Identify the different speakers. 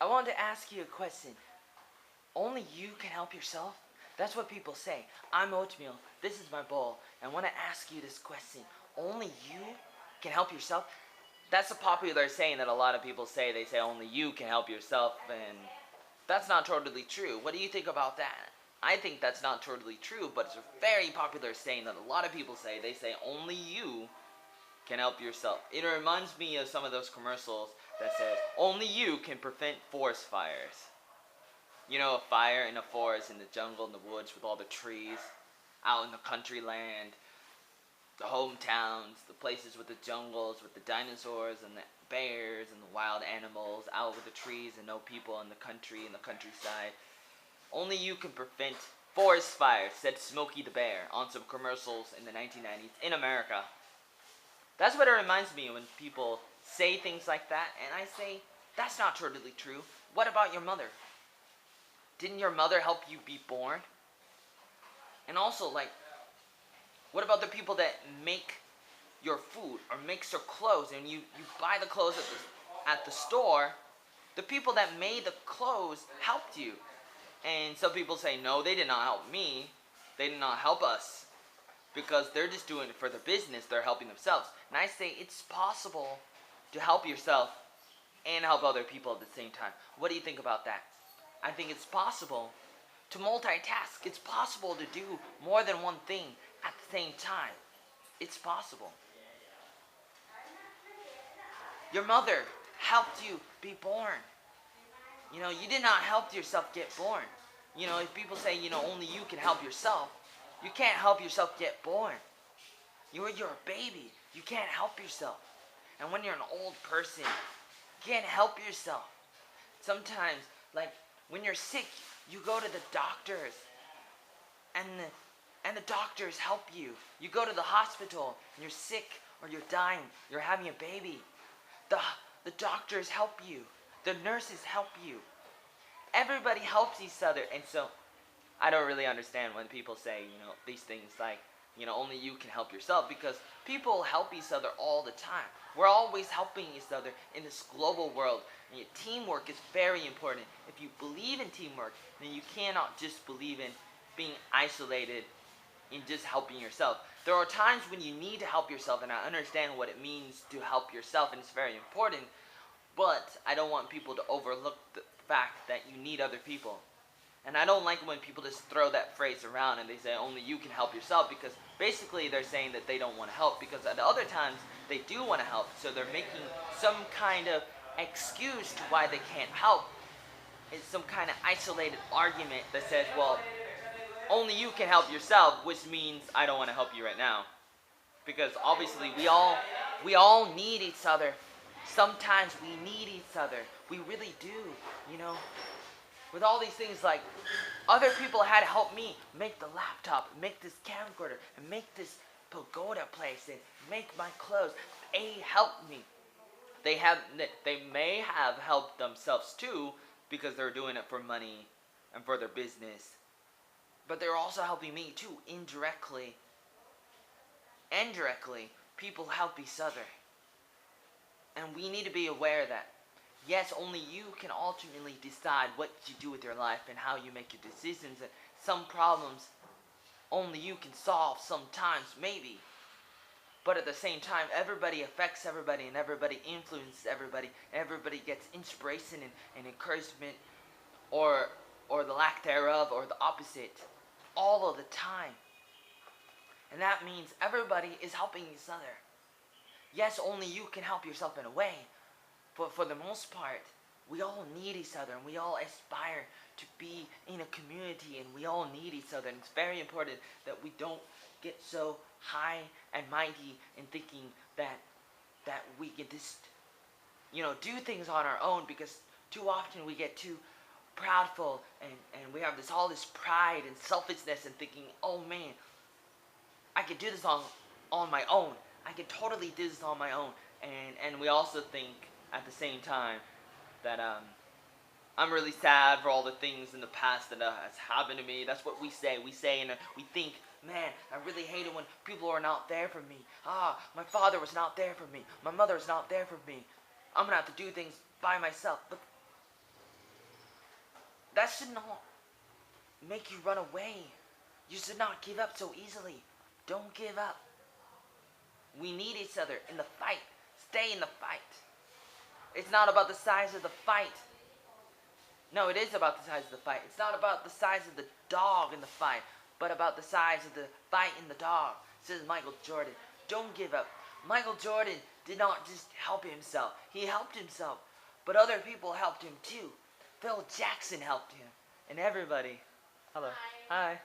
Speaker 1: I wanted to ask you a question. Only you can help yourself? That's what people say. I'm oatmeal. This is my bowl. And I want to ask you this question. Only you can help yourself? That's a popular saying that a lot of people say. They say only you can help yourself, and that's not totally true. What do you think about that? I think that's not totally true, but it's a very popular saying that a lot of people say. They say only you can help yourself. It reminds me of some of those commercials that says only you can prevent forest fires. You know, a fire in a forest, in the jungle, in the woods, with all the trees, out in the country land, the hometowns, the places with the jungles, with the dinosaurs and the bears and the wild animals, out with the trees and no people in the country, in the countryside. Only you can prevent forest fires, said Smokey the Bear on some commercials in the 1990s in America. That's what it reminds me when people say things like that, and I say, that's not totally true. What about your mother? Didn't your mother help you be born? And also, like, what about the people that make your food or makes your clothes, and you buy the clothes at the store? The people that made the clothes helped you. And some people say, no, they did not help me. They did not help us. Because they're just doing it for the business. They're helping themselves. And I say it's possible to help yourself and help other people at the same time. What do you think about that? I think it's possible to multitask. It's possible to do more than one thing at the same time. It's possible. Your mother helped you be born. You know, you did not help yourself get born. You know, if people say, you know, only you can help yourself, you can't help yourself get born. You're a baby. You can't help yourself. And when you're an old person, you can't help yourself. Sometimes, like, when you're sick, you go to the doctors, and the doctors help you. You go to the hospital, and you're sick, or you're dying, you're having a baby. The doctors help you. The nurses help you. Everybody helps each other. And so, I don't really understand when people say, you know, these things like, you know, only you can help yourself, because people help each other all the time. We're always helping each other in this global world. And teamwork is very important. If you believe in teamwork, then you cannot just believe in being isolated in just helping yourself. There are times when you need to help yourself, and I understand what it means to help yourself, and it's very important. But I don't want people to overlook the fact that you need other people. And I don't like when people just throw that phrase around and they say only you can help yourself, because basically they're saying that they don't want to help, because at other times they do want to help. So they're making some kind of excuse to why they can't help. It's some kind of isolated argument that says, well, only you can help yourself, which means I don't want to help you right now. Because obviously we all need each other. Sometimes we need each other. We really do, you know. With all these things, like, other people had to help me make the laptop, make this camcorder, and make this pagoda place, and make my clothes. They helped me. They may have helped themselves too, because they're doing it for money and for their business. But they're also helping me too, indirectly. Indirectly, people help each other. And we need to be aware that, yes, only you can ultimately decide what you do with your life and how you make your decisions. And some problems only you can solve sometimes, maybe. But at the same time, everybody affects everybody, and everybody influences everybody. Everybody gets inspiration and encouragement, or the lack thereof, or the opposite, all of the time. And that means everybody is helping each other. Yes, only you can help yourself in a way. But for the most part, we all need each other, and we all aspire to be in a community, and we all need each other. And it's very important that we don't get so high and mighty in thinking that we can just, you know, do things on our own, because too often we get too proudful, and we have all this pride and selfishness, and thinking, oh man, I can do this on my own. I can totally do this on my own. And we also think at the same time that I'm really sad for all the things in the past that has happened to me. That's what we say. We say, and we think, man, I really hate it when people are not there for me. My father was not there for me. My mother was not there for me. I'm going to have to do things by myself. But that should not make you run away. You should not give up so easily. Don't give up. We need each other in the fight. Stay in the fight. It's not about the size of the fight. No, it is about the size of the fight. It's not about the size of the dog in the fight, but about the size of the fight in the dog, says Michael Jordan. Don't give up. Michael Jordan did not just help himself. He helped himself, but other people helped him too. Phil Jackson helped him, and everybody. Hello. Hi.